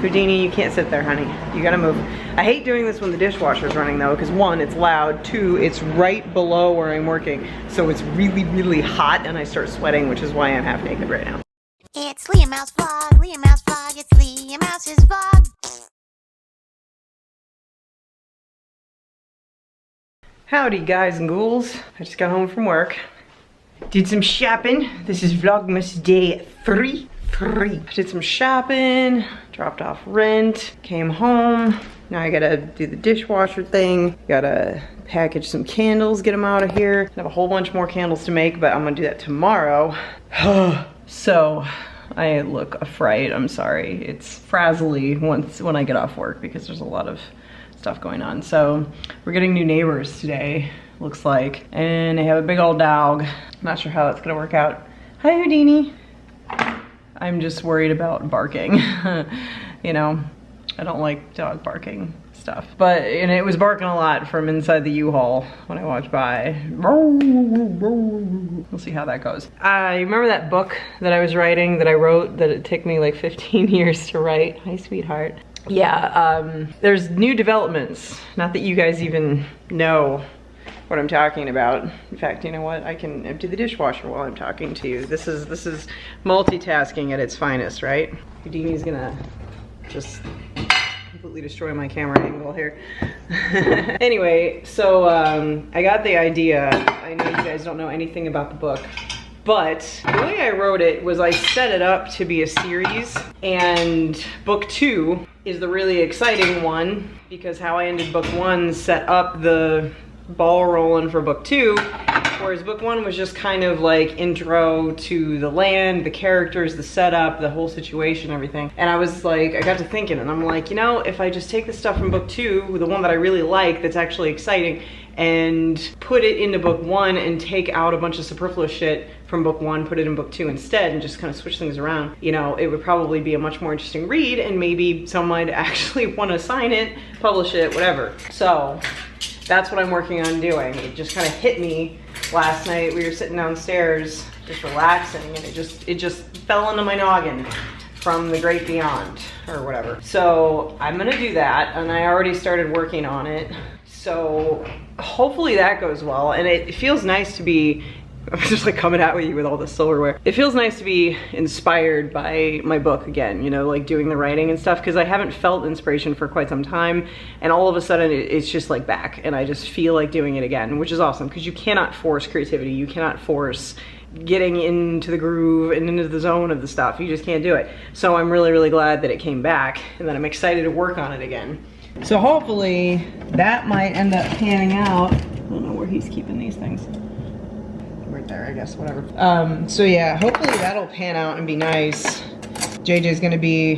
Houdini, you can't sit there, honey. You gotta move. I hate doing this when the dishwasher's running though, because one, it's loud. Two, it's right below where I'm working. So it's really, really hot and I start sweating, which is why I'm half naked right now. It's LeahMouseVlog, LeahMouseVlog, it's LeahMouse's vlog. Howdy guys and ghouls. I just got home from work. Did some shopping. This is Vlogmas day 3. Did some shopping, dropped off rent, came home. Now I gotta do the dishwasher thing. Gotta package some candles, get them out of here. I have a whole bunch more candles to make, but I'm gonna do that tomorrow. So I look a fright, I'm sorry. It's frazzly when I get off work because there's a lot of stuff going on. So we're getting new neighbors today, looks like. And they have a big old dog. I'm not sure how that's gonna work out. Hi Houdini. I'm just worried about barking. You know, I don't like dog barking stuff. And it was barking a lot from inside the U-Haul when I walked by. We'll see how that goes. I remember that book that I was writing, that I wrote, that it took me like 15 years to write. Hi, sweetheart. Yeah, there's new developments. Not that you guys even know what I'm talking about. In fact, you know what? I can empty the dishwasher while I'm talking to you. This is multitasking at its finest, right? Houdini's gonna just completely destroy my camera angle here. Anyway, so I got the idea. I know you guys don't know anything about the book, but the way I wrote it was I set it up to be a series, and book 2 is the really exciting one because how I ended book 1 set up the ball rolling for book 2, whereas book 1 was just kind of like intro to the land, the characters, the setup, the whole situation, everything. And I was like, I got to thinking and I'm like, you know, if I just take the stuff from book 2, the one that I really like, that's actually exciting, and put it into book 1 and take out a bunch of superfluous shit from book 1, put it in book 2 instead, and just kind of switch things around, you know, it would probably be a much more interesting read, and maybe someone would actually want to sign it, publish it, whatever. So that's what I'm working on doing. It just kind of hit me last night. We were sitting downstairs just relaxing, and it just fell into my noggin from the great beyond or whatever. So I'm gonna do that, and I already started working on it. So hopefully that goes well, and it feels nice to be, I'm just like coming at you with all this silverware. It feels nice to be inspired by my book again, you know, like doing the writing and stuff, because I haven't felt inspiration for quite some time, and all of a sudden it's just like back, and I just feel like doing it again, which is awesome, because you cannot force creativity, you cannot force getting into the groove and into the zone of the stuff, you just can't do it. So I'm really, really glad that it came back, and that I'm excited to work on it again. So hopefully that might end up panning out. I don't know where he's keeping these things. Right there, I guess, whatever. So yeah, hopefully that'll pan out and be nice. JJ's gonna be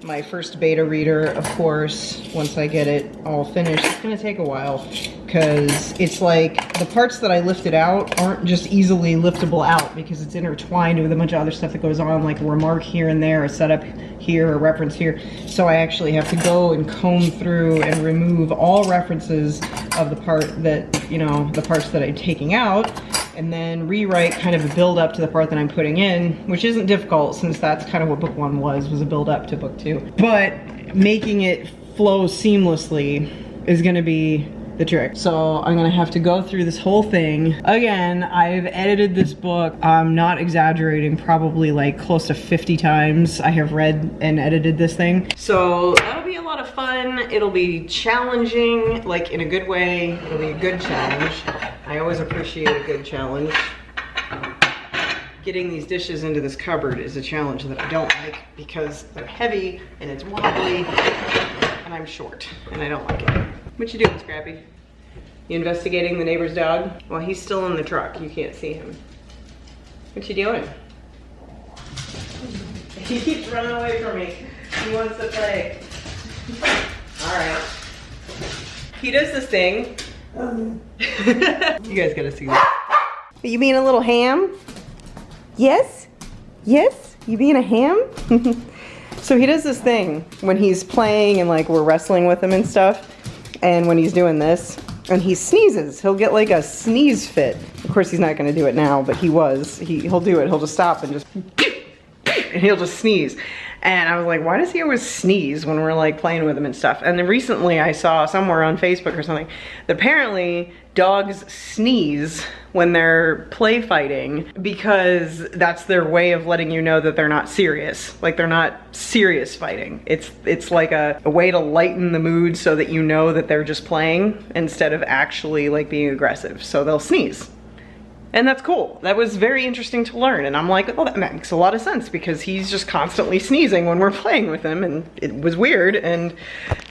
my first beta reader, of course, once I get it all finished. It's gonna take a while, because it's like the parts that I lifted out aren't just easily liftable out, because it's intertwined with a bunch of other stuff that goes on, like a remark here and there, a setup here, a reference here. So I actually have to go and comb through and remove all references of the part that, you know, the parts that I'm taking out, and then rewrite kind of a build up to the part that I'm putting in, which isn't difficult since that's kind of what book 1 was a build up to book 2. But making it flow seamlessly is gonna be the trick. So I'm gonna have to go through this whole thing. Again, I've edited this book, I'm not exaggerating, probably like close to 50 times I have read and edited this thing. So that'll be a lot of fun. It'll be challenging, like in a good way. It'll be a good challenge. I always appreciate a good challenge. Getting these dishes into this cupboard is a challenge that I don't like, because they're heavy and it's wobbly and I'm short and I don't like it. What you doing, Scrappy? You investigating the neighbor's dog? Well, he's still in the truck. You can't see him. What you doing? He keeps running away from me. He wants to play. All right. He does this thing. You guys gotta see that. Are you being a little ham? Yes? Yes? You being a ham? So he does this thing when he's playing and like we're wrestling with him and stuff. And when he's doing this, and he sneezes, he'll get like a sneeze fit. Of course, he's not gonna do it now, but he was. He'll do it, he'll just stop and just, and he'll just sneeze. And I was like, why does he always sneeze when we're like playing with him and stuff? And then recently I saw somewhere on Facebook or something that apparently dogs sneeze when they're play fighting because that's their way of letting you know that they're not serious. Like they're not serious fighting. It's like a way to lighten the mood so that you know that they're just playing instead of actually like being aggressive. So they'll sneeze. And that's cool. That was very interesting to learn. And I'm like, oh, that makes a lot of sense because he's just constantly sneezing when we're playing with him, and it was weird, and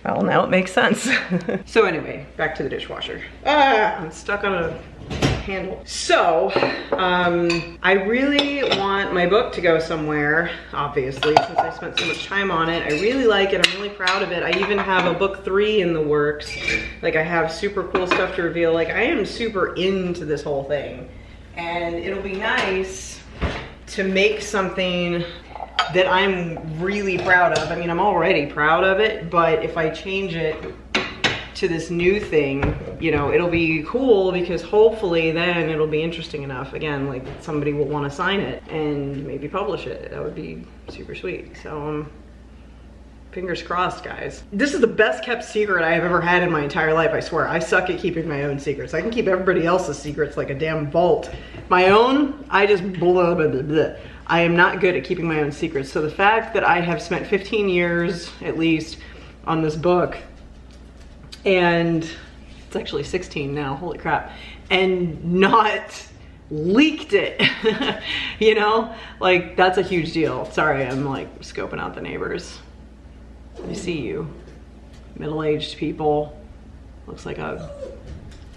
well, now it makes sense. So anyway, back to the dishwasher. I'm stuck on a handle. So, I really want my book to go somewhere, obviously, since I spent so much time on it. I really like it. I'm really proud of it. I even have a book 3 in the works. Like, I have super cool stuff to reveal. Like, I am super into this whole thing. And it'll be nice to make something that I'm really proud of. I mean, I'm already proud of it, but if I change it to this new thing, you know, it'll be cool because hopefully then it'll be interesting enough. Again, like somebody will want to sign it and maybe publish it. That would be super sweet. So, fingers crossed, guys. This is the best kept secret I have ever had in my entire life, I swear. I suck at keeping my own secrets. I can keep everybody else's secrets like a damn vault. My own, I just blah, blah, blah, blah. I am not good at keeping my own secrets. So the fact that I have spent 15 years, at least, on this book, and it's actually 16 now, holy crap, and not leaked it, you know? Like, that's a huge deal. Sorry, I'm like scoping out the neighbors. I see you. Middle-aged people. Looks like a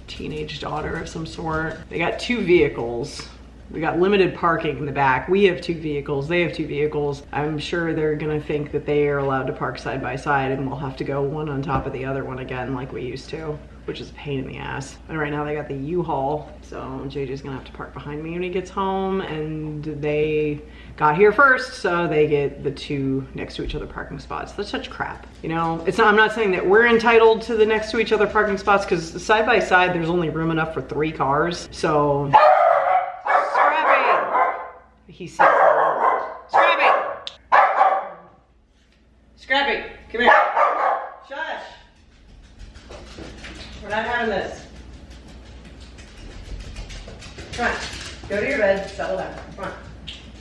teenage daughter of some sort. They got 2 vehicles. We got limited parking in the back. We have 2 vehicles, they have 2 vehicles. I'm sure they're gonna think that they are allowed to park side by side and we'll have to go one on top of the other one again like we used to, which is a pain in the ass. And right now they got the U-Haul, so JJ's gonna have to park behind me when he gets home, and they got here first, so they get the 2 next to each other parking spots. That's such crap, you know? It's not, I'm not saying that we're entitled to the next to each other parking spots, because side by side there's only room enough for 3 cars, so. Scrappy! He says, Scrappy! Scrappy, come here. Shush! We're not having this. Come on, go to your bed, settle down, come on.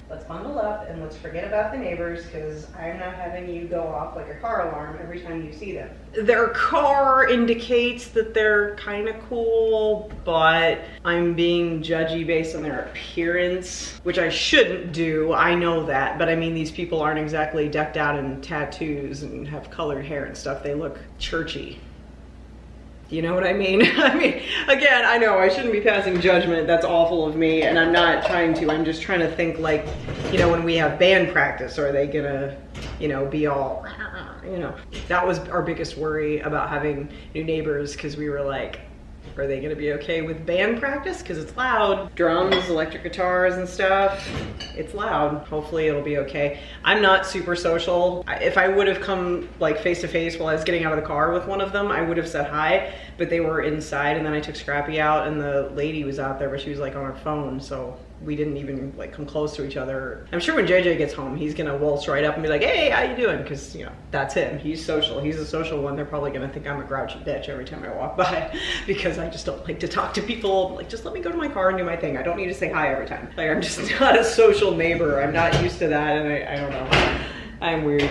Let's bundle up and let's forget about the neighbors because I'm not having you go off like a car alarm every time you see them. Their car indicates that they're kind of cool, but I'm being judgy based on their appearance, which I shouldn't do, I know that, but I mean, these people aren't exactly decked out in tattoos and have colored hair and stuff. They look churchy. You know what I mean? I mean, again, I know I shouldn't be passing judgment. That's awful of me, and I'm not trying to. I'm just trying to think like, you know, when we have band practice, are they gonna, you know, be all, you know? That was our biggest worry about having new neighbors, because we were like, are they gonna be okay with band practice? Because it's loud. Drums, electric guitars and stuff. It's loud. Hopefully it'll be okay. I'm not super social. If I would have come like face to face while I was getting out of the car with one of them, I would have said hi, but they were inside, and then I took Scrappy out and the lady was out there, but she was like on her phone, so we didn't even like come close to each other. I'm sure when JJ gets home, he's gonna waltz right up and be like, hey, how you doing? Because, you know, that's him. He's social. He's a social one. They're probably gonna think I'm a grouchy bitch every time I walk by because I just don't like to talk to people. Like, just let me go to my car and do my thing. I don't need to say hi every time. Like, I'm just not a social neighbor. I'm not used to that, and I don't know. I'm weird.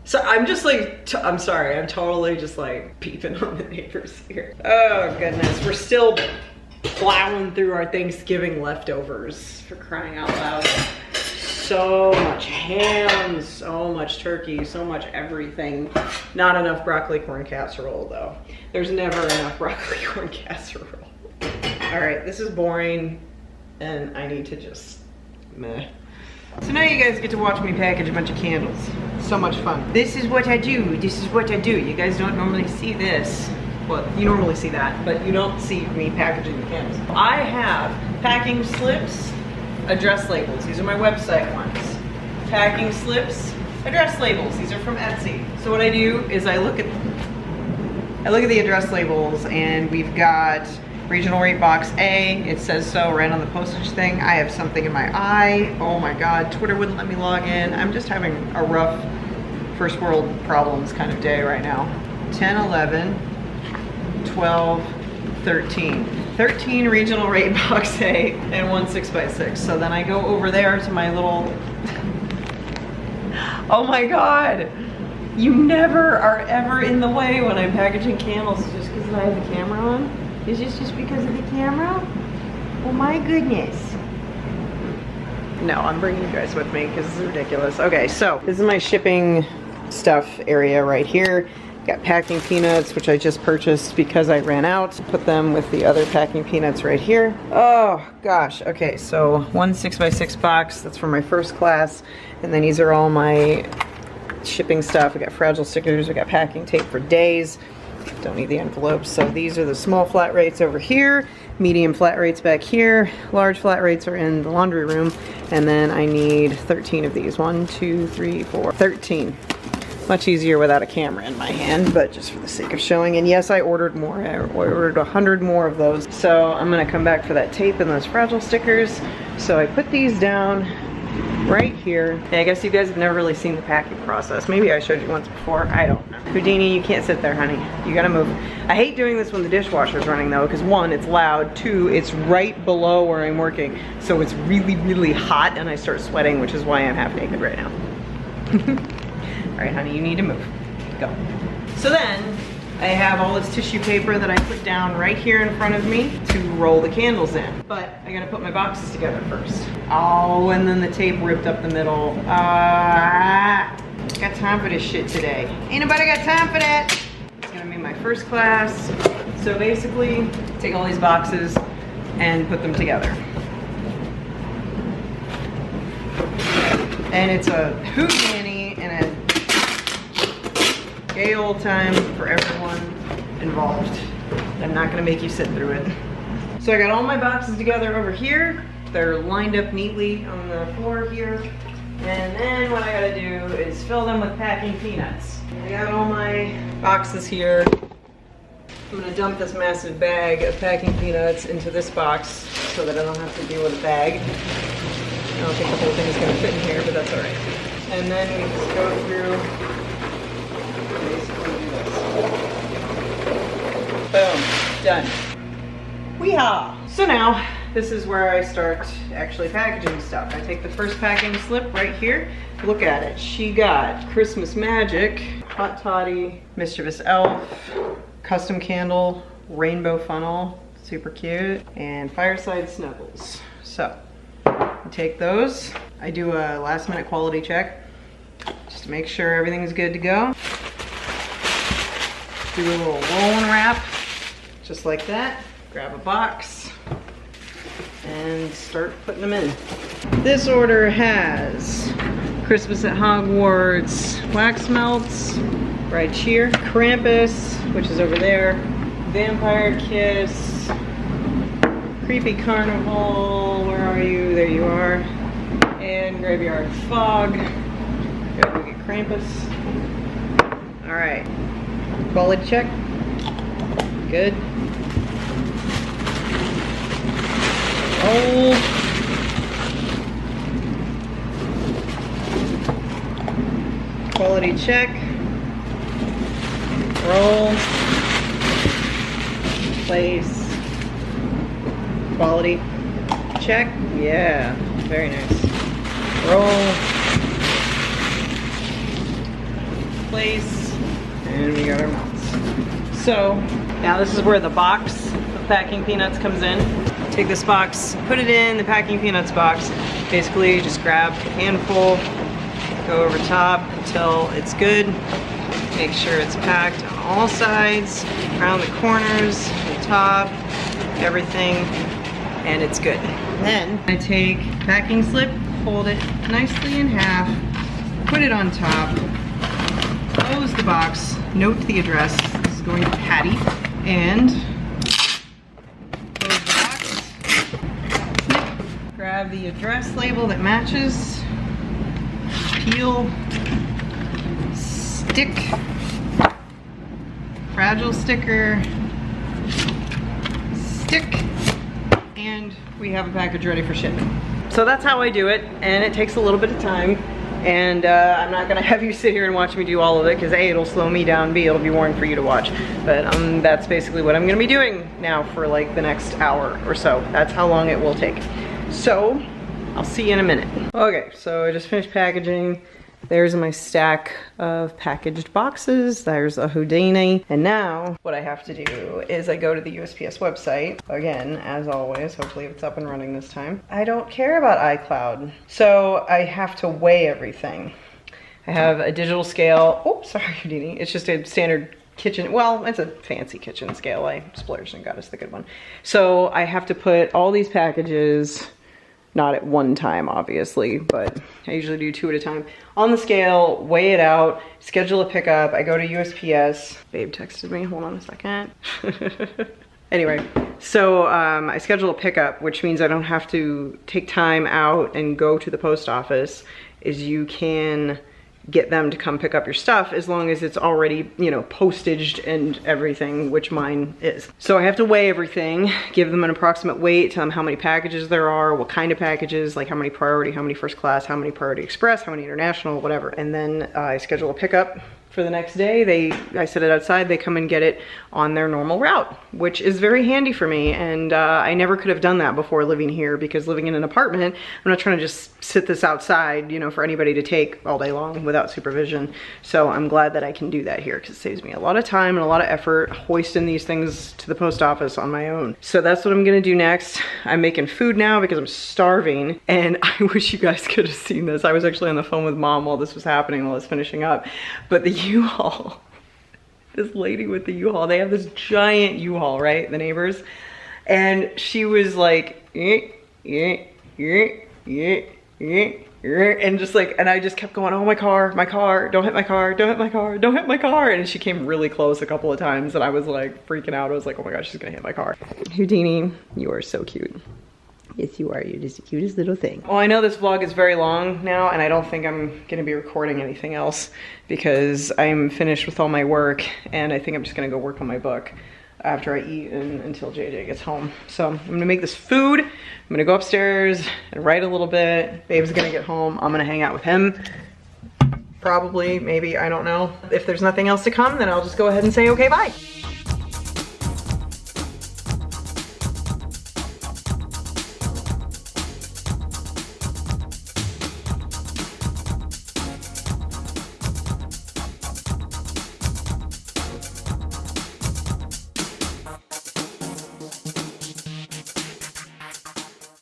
So I'm just like, I'm sorry. I'm totally just like peeping on the neighbors here. Oh goodness, we're still plowing through our Thanksgiving leftovers, for crying out loud. So much ham, so much turkey, so much everything. Not enough broccoli corn casserole though. There's never enough broccoli corn casserole. All right, this is boring and I need to just meh. So now you guys get to watch me package a bunch of candles. So much fun. This is what I do. This is what I do. You guys don't normally see this. Well, you normally see that, but you don't see me packaging the candles. I have packing slips, address labels. These are my website ones. Packing slips, address labels. These are from Etsy. So what I do is I look at the address labels, and we've got Regional rate box A, it says so right on the postage thing. I have something in my eye. Oh my God, Twitter wouldn't let me log in. I'm just having a rough first world problems kind of day right now. 10, 11, 12, 13. 13 regional rate box A and 1 6x6. So then I go over there to my little, oh my God. You never are ever in the way when I'm packaging candles just because I have the camera on. Is this just because of the camera? Oh my goodness. No, I'm bringing you guys with me because this is ridiculous. Okay, so this is my shipping stuff area right here. Got packing peanuts, which I just purchased because I ran out. Put them with the other packing peanuts right here. Oh gosh, okay, so 1 6x6 box, that's for my first class. And then these are all my shipping stuff. We got fragile stickers, we got packing tape for days. Don't need the envelopes. So these are the small flat rates over here, medium flat rates back here, large flat rates are in the laundry room. And then I need 13 of these. 1, 2, 3, 4, 13. Much easier without a camera in my hand, but just for the sake of showing. And yes, I ordered more. I ordered 100 more of those. So I'm gonna come back for that tape and those fragile stickers. So I put these down right here. Yeah, I guess you guys have never really seen the packing process. Maybe I showed you once before, I don't know. Houdini, you can't sit there, honey. You gotta move. I hate doing this when the dishwasher's running though, because 1, it's loud, 2, it's right below where I'm working. So it's really, really hot and I start sweating, which is why I'm half naked right now. All right, honey, you need to move. Go. So then, I have all this tissue paper that I put down right here in front of me to roll the candles in. But I gotta put my boxes together first. Oh, and then the tape ripped up the middle. Got time for this shit today. Ain't nobody got time for that. It's gonna be my first class. So basically, take all these boxes and put them together. And it's a hootenanny and a gay old time for everyone involved. I'm not gonna make you sit through it. So I got all my boxes together over here. They're lined up neatly on the floor here. And then what I gotta do is fill them with packing peanuts. I got all my boxes here. I'm gonna dump this massive bag of packing peanuts into this box so that I don't have to deal with a bag. I don't think the whole thing is gonna fit in here, but that's all right. And then we just go through. Boom, done. Weehaw! So now, this is where I start actually packaging stuff. I take the first packing slip right here. Look at it. She got Christmas Magic, Hot Toddy, Mischievous Elf, Custom Candle, Rainbow Funnel, super cute, and Fireside Snuggles. So, I take those. I do a last minute quality check just to make sure everything's good to go. Do a little roll and wrap, just like that. Grab a box and start putting them in. This order has Christmas at Hogwarts wax melts right here, Krampus, which is over there, Vampire Kiss, Creepy Carnival, where are you? There you are, and Graveyard Fog. Gotta go get Krampus. All right. Quality check. Good. Roll. Quality check. Roll. Place. Quality check. Yeah, very nice. Roll. Place. And we got our mounts. So now this is where the box of packing peanuts comes in. Take this box, put it in the packing peanuts box. Basically just grab a handful, go over top until it's good. Make sure it's packed on all sides, around the corners, the top, everything, and it's good. Then I take packing slip, fold it nicely in half, put it on top, close the box, note the address. This is going to Patty, and close the box. Grab the address label that matches, peel, stick, fragile sticker, tick, and we have a package ready for shipment. So that's how I do it, and it takes a little bit of time. And I'm not gonna have you sit here and watch me do all of it, because A, it'll slow me down, B, it'll be boring for you to watch. But that's basically what I'm gonna be doing now for like the next hour or so. That's how long it will take. So, I'll see you in a minute. Okay, so I just finished packaging. There's my stack of packaged boxes. There's a Houdini. And now what I have to do is I go to the USPS website. Again, as always, hopefully it's up and running this time. I don't care about iCloud. So I have to weigh everything. I have a digital scale. Oh, sorry, Houdini. It's just a standard kitchen. Well, it's a fancy kitchen scale. I splurged and got us the good one. So I have to put all these packages, not at one time, obviously, but I usually do 2 at a time, on the scale, weigh it out, schedule a pickup. I go to USPS. Babe texted me, hold on a second. Anyway, so I schedule a pickup, which means I don't have to take time out and go to the post office. Is you can get them to come pick up your stuff as long as it's already, you know, postaged and everything, which mine is. So I have to weigh everything, give them an approximate weight, tell them how many packages there are, what kind of packages, like how many priority, how many first class, how many priority express, how many international, whatever. And then I schedule a pickup for the next day. I set it outside, they come and get it on their normal route, which is very handy for me. And I never could have done that before living here, because living in an apartment, I'm not trying to just sit this outside, you know, for anybody to take all day long without supervision. So I'm glad that I can do that here, because it saves me a lot of time and a lot of effort hoisting these things to the post office on my own. So that's what I'm gonna do next. I'm making food now because I'm starving, and I wish you guys could have seen this. I was actually on the phone with Mom while this was happening, while I was finishing up. But the U-Haul, this lady with the U-Haul, they have this giant U-Haul, right, the neighbors, and she was like, and just like, and I just kept going, oh, my car, don't hit my car, don't hit my car, don't hit my car. And she came really close a couple of times, and I was like freaking out. I was like, oh my gosh, she's gonna hit my car. Houdini, you are so cute. Yes, you are. You're just the cutest little thing. Well, I know this vlog is very long now, and I don't think I'm gonna be recording anything else, because I'm finished with all my work, and I think I'm just gonna go work on my book after I eat and until JJ gets home. So I'm gonna make this food. I'm gonna go upstairs and write a little bit. Babe's gonna get home. I'm gonna hang out with him. Probably, maybe, I don't know. If there's nothing else to come, then I'll just go ahead and say, okay, bye.